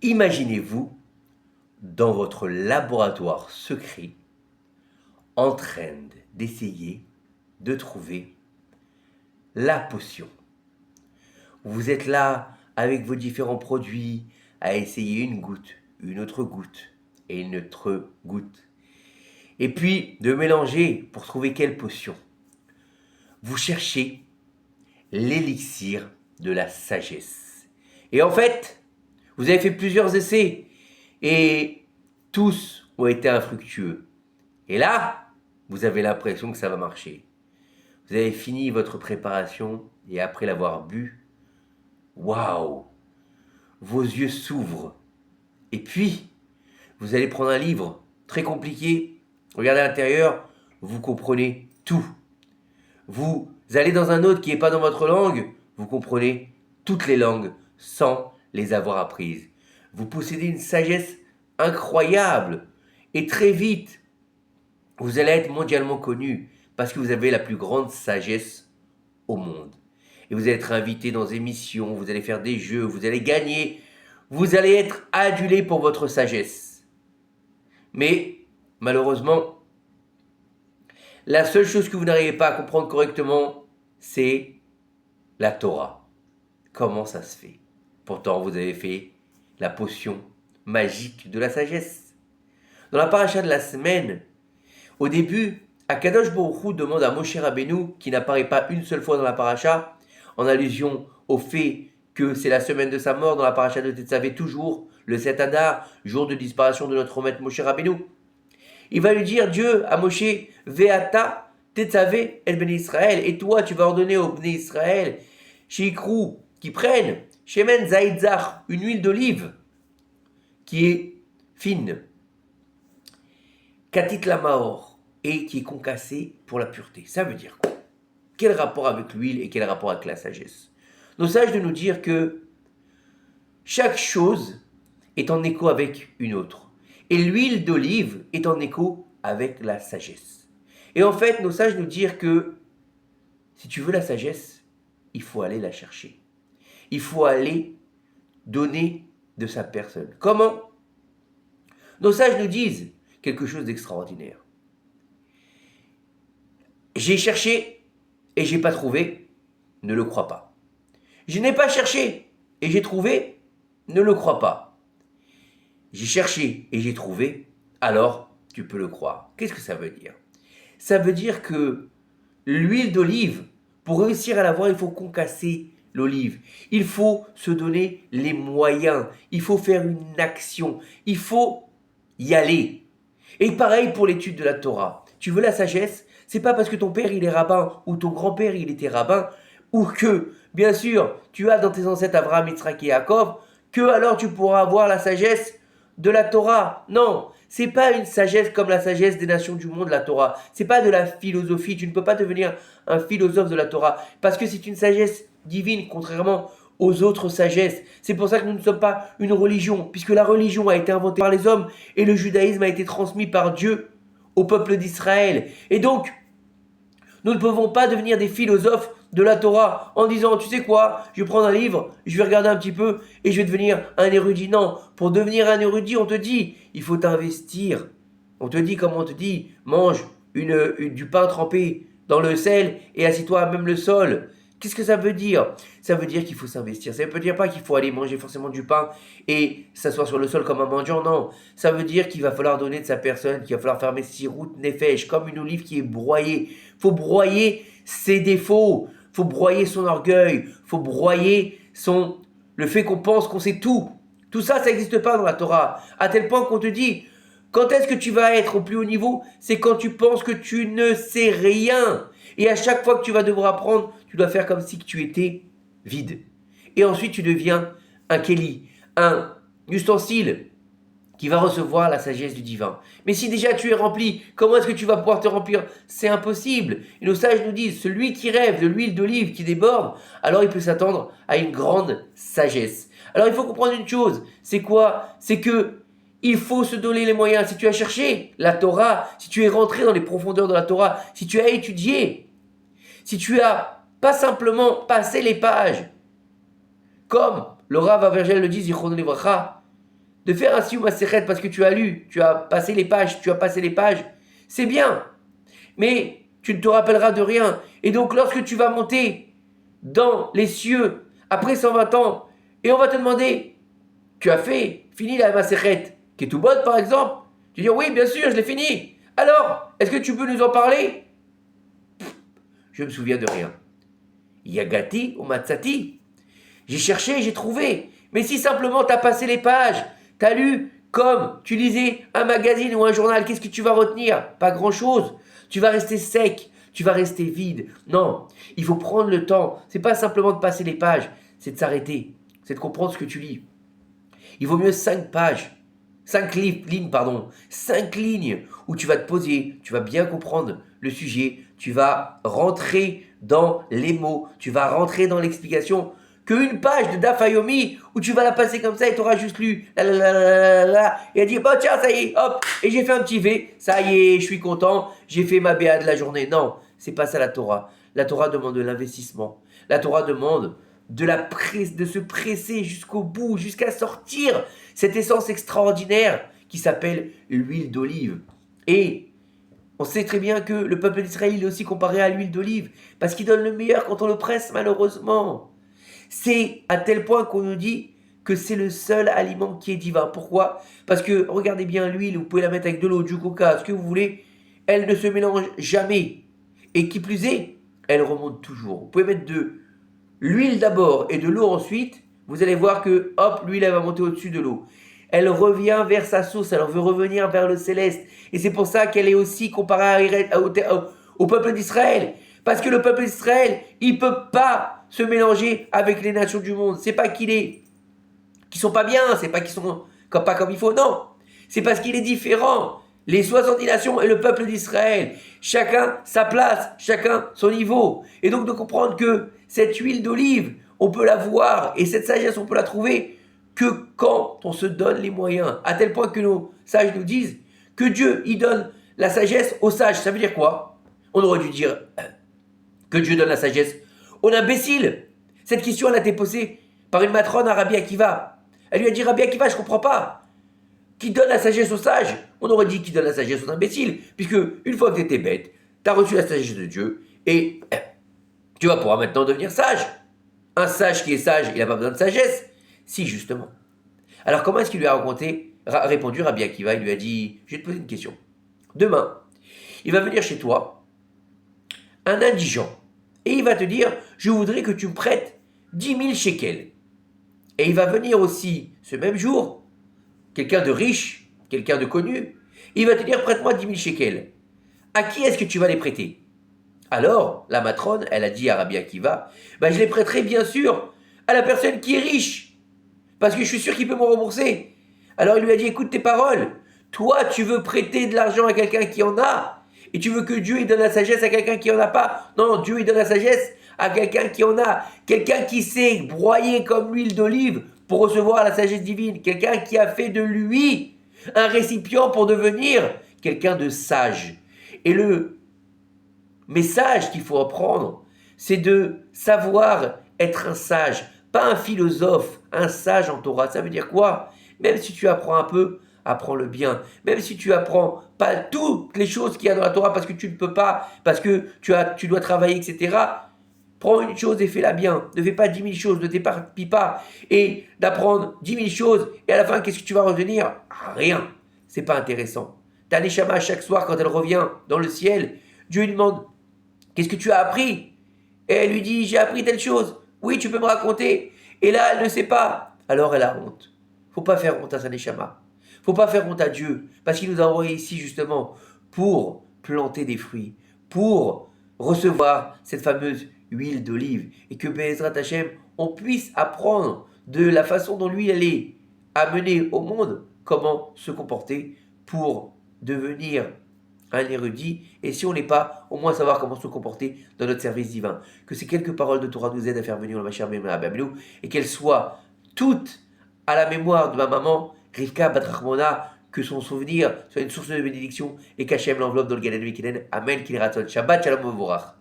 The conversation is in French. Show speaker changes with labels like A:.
A: Imaginez-vous dans votre laboratoire secret en train d'essayer de trouver la potion. Vous êtes là avec vos différents produits à essayer une goutte, une autre goutte et une autre goutte. Et puis de mélanger pour trouver quelle potion. Vous cherchez l'élixir de la sagesse. Et en fait, vous avez fait plusieurs essais et tous ont été infructueux. Et là, vous avez l'impression que ça va marcher. Vous avez fini votre préparation et après l'avoir bu, waouh, vos yeux s'ouvrent. Et puis, vous allez prendre un livre très compliqué, regardez à l'intérieur, vous comprenez tout. Vous allez dans un autre qui n'est pas dans votre langue, vous comprenez toutes les langues sans les avoir apprises. Vous possédez une sagesse incroyable et très vite, vous allez être mondialement connu parce que vous avez la plus grande sagesse au monde. Et vous allez être invité dans des émissions, vous allez faire des jeux, vous allez gagner, vous allez être adulé pour votre sagesse. Mais malheureusement, la seule chose que vous n'arrivez pas à comprendre correctement, c'est la Torah. Comment ça se fait? Pourtant, vous avez fait la potion magique de la sagesse. Dans la paracha de la semaine, au début, Akadosh Baruch Hu demande à Moshe Rabbeinu, qui n'apparaît pas une seule fois dans la paracha, en allusion au fait que c'est la semaine de sa mort dans la paracha de Tetzavé, toujours le 7 Adar, jour de disparition de notre maître Moshe Rabbeinu. Il va lui dire, Dieu, à Moshe, Veata Tetzavé el Bnei Israël, et toi tu vas ordonner aux Bnei Israël, Shikrou, qui prennent Shemen Zaïdzach, une huile d'olive, qui est fine, Katit Lamaor, et qui est concassée pour la pureté. Ça veut dire quoi? Quel rapport avec l'huile et quel rapport avec la sagesse? Nos sages de nous dire que chaque chose est en écho avec une autre. Et l'huile d'olive est en écho avec la sagesse. Et en fait, nos sages nous dire que si tu veux la sagesse, il faut aller la chercher. Il faut aller donner de sa personne. Comment? Nos sages nous disent quelque chose d'extraordinaire. J'ai cherché et j'ai pas trouvé, ne le crois pas. Je n'ai pas cherché et j'ai trouvé, ne le crois pas. J'ai cherché et j'ai trouvé, alors tu peux le croire. Qu'est-ce que ça veut dire? Ça veut dire que l'huile d'olive, pour réussir à l'avoir, il faut concasser l'olive. Il faut se donner les moyens. Il faut faire une action. Il faut y aller. Et pareil pour l'étude de la Torah. Tu veux la sagesse? C'est pas parce que ton père il est rabbin ou ton grand-père il était rabbin ou que, bien sûr, tu as dans tes ancêtres Abraham, Yitzhak et Yaakov que alors tu pourras avoir la sagesse de la Torah. Non, c'est pas une sagesse comme la sagesse des nations du monde, la Torah. C'est pas de la philosophie. Tu ne peux pas devenir un philosophe de la Torah parce que c'est une sagesse divine, contrairement aux autres sagesses. C'est pour ça que nous ne sommes pas une religion, puisque la religion a été inventée par les hommes et le judaïsme a été transmis par Dieu au peuple d'Israël. Et donc, nous ne pouvons pas devenir des philosophes de la Torah en disant, tu sais quoi, je vais prendre un livre, je vais regarder un petit peu et je vais devenir un érudit. Non, pour devenir un érudit, on te dit, il faut t'investir. On te dit, comme on te dit, mange du pain trempé dans le sel et assis-toi à même le sol. Qu'est-ce que ça veut dire? Ça veut dire qu'il faut s'investir. Ça ne veut dire pas qu'il faut aller manger forcément du pain et s'asseoir sur le sol comme un mendiant, non. Ça veut dire qu'il va falloir donner de sa personne, qu'il va falloir faire Messirut Nefesh, comme une olive qui est broyée. Il faut broyer ses défauts, il faut broyer son orgueil, il faut broyer le fait qu'on pense qu'on sait tout. Tout ça, ça n'existe pas dans la Torah. À tel point qu'on te dit, quand est-ce que tu vas être au plus haut niveau? C'est quand tu penses que tu ne sais rien. Et à chaque fois que tu vas devoir apprendre, tu dois faire comme si tu étais vide. Et ensuite, tu deviens un Kéli, un ustensile qui va recevoir la sagesse du divin. Mais si déjà tu es rempli, comment est-ce que tu vas pouvoir te remplir? C'est impossible. Et nos sages nous disent, celui qui rêve de l'huile d'olive qui déborde, alors il peut s'attendre à une grande sagesse. Alors il faut comprendre une chose, c'est quoi? C'est que il faut se donner les moyens. Si tu as cherché la Torah, si tu es rentré dans les profondeurs de la Torah, si tu as étudié, si tu as pas simplement passé les pages, comme le Rav Avergel le dit, Zichrono Livracha, de faire un Siyum Masechet parce que tu as lu, tu as passé les pages, c'est bien. Mais tu ne te rappelleras de rien. Et donc lorsque tu vas monter dans les cieux après 120 ans, et on va te demander, tu as fini la Masechet Ketubot par exemple, tu dis oui bien sûr je l'ai fini. Alors, est-ce que tu peux nous en parler? Je me souviens de rien. Yagati ou Matsati. J'ai cherché, j'ai trouvé. Mais si simplement tu as passé les pages, tu as lu comme tu lisais un magazine ou un journal, qu'est-ce que tu vas retenir? Pas grand-chose. Tu vas rester sec, tu vas rester vide. Non, il faut prendre le temps. C'est pas simplement de passer les pages, c'est de s'arrêter, c'est de comprendre ce que tu lis. Il vaut mieux 5 pages, 5 lignes, pardon, 5 lignes où tu vas te poser, tu vas bien comprendre le sujet, tu vas rentrer dans les mots, tu vas rentrer dans l'explication, qu'une page de Dafayomi où tu vas la passer comme ça et tu auras juste lu et elle dit bon tiens ça y est hop et j'ai fait un petit V, ça y est je suis content, j'ai fait ma BA de la journée. Non, c'est pas ça la Torah. La Torah demande de l'investissement. La Torah demande de se presser jusqu'au bout, jusqu'à sortir cette essence extraordinaire qui s'appelle l'huile d'olive. Et on sait très bien que le peuple d'Israël est aussi comparé à l'huile d'olive parce qu'il donne le meilleur quand on le presse malheureusement. C'est à tel point qu'on nous dit que c'est le seul aliment qui est divin. Pourquoi? Parce que, regardez bien l'huile, vous pouvez la mettre avec de l'eau, du coca, ce que vous voulez, elle ne se mélange jamais. Et qui plus est, elle remonte toujours. Vous pouvez mettre de l'huile d'abord et de l'eau ensuite, vous allez voir que, hop, l'huile, elle va monter au-dessus de l'eau. Elle revient vers sa source, elle veut revenir vers le céleste. Et c'est pour ça qu'elle est aussi comparée au peuple d'Israël. Parce que le peuple d'Israël, il ne peut pas se mélanger avec les nations du monde. C'est pas qu'ils sont pas bien, c'est pas qu'ils sont pas comme il faut, non. C'est parce qu'il est différent. Les 70 nations et le peuple d'Israël, chacun sa place, chacun son niveau. Et donc de comprendre que cette huile d'olive, on peut la voir, et cette sagesse, on peut la trouver que quand on se donne les moyens. À tel point que nos sages nous disent que Dieu, il donne la sagesse aux sages. Ça veut dire quoi? On aurait dû dire que Dieu donne la sagesse aux imbéciles. Cette question, elle a été posée par une matrone à Rabbi Akiva. Elle lui a dit, Rabbi Akiva, je ne comprends pas. Qui donne la sagesse aux sages? On aurait dit qui donne la sagesse aux imbéciles. Puisque une fois que tu étais bête, tu as reçu la sagesse de Dieu et tu vas pouvoir maintenant devenir sage. Un sage qui est sage, il n'a pas besoin de sagesse. Si, justement. Alors comment est-ce qu'il lui a répondu Rabbi Akiva? Il lui a dit, je vais te poser une question. Demain, il va venir chez toi un indigent. Et il va te dire, je voudrais que tu me prêtes 10 000 shekels. Et il va venir aussi, ce même jour, quelqu'un de riche, quelqu'un de connu, il va te dire, prête-moi 10 000 shekels. À qui est-ce que tu vas les prêter? Alors, la matrone, elle a dit à Rabbi Akiva, je les prêterai bien sûr à la personne qui est riche, parce que je suis sûr qu'il peut me rembourser. Alors il lui a dit, écoute tes paroles, toi tu veux prêter de l'argent à quelqu'un qui en a, et tu veux que Dieu il donne la sagesse à quelqu'un qui en a pas. Non, Dieu il donne la sagesse à quelqu'un qui en a. Quelqu'un qui sait broyer comme l'huile d'olive pour recevoir la sagesse divine. Quelqu'un qui a fait de lui un récipient pour devenir quelqu'un de sage. Et le message qu'il faut apprendre, c'est de savoir être un sage. Pas un philosophe, un sage en Torah. Ça veut dire quoi? Même si tu apprends un peu, apprends-le bien. Même si tu apprends pas toutes les choses qu'il y a dans la Torah parce que tu ne peux pas, parce que tu dois travailler, etc. Prends une chose et fais-la bien. Ne fais pas 10 000 choses, ne t'éparpille pas. Et d'apprendre 10 000 choses, et à la fin, qu'est-ce que tu vas retenir? Rien. C'est pas intéressant. Ta neshama, chaque soir, quand elle revient dans le ciel, Dieu lui demande, qu'est-ce que tu as appris? Et elle lui dit, j'ai appris telle chose. Oui, tu peux me raconter. Et là, elle ne sait pas. Alors elle a honte. Faut pas faire honte à sa neshama. Faut pas faire honte à Dieu, parce qu'il nous a envoyés ici justement pour planter des fruits, pour recevoir cette fameuse huile d'olive, et que Be'ezrat Hashem, on puisse apprendre de la façon dont lui elle est amené au monde, comment se comporter pour devenir un érudit, et si on n'est pas, au moins savoir comment se comporter dans notre service divin. Que ces quelques paroles de Torah nous aident à faire venir le Mashiach Ben Abamlou, et qu'elles soient toutes à la mémoire de ma maman, Rivka Bat Rachmona, que son souvenir soit une source de bénédiction, et qu'Hachem l'enveloppe dans le Gan Eden. Amen, qu'il ratonne. Shabbat Shalom Mevorach.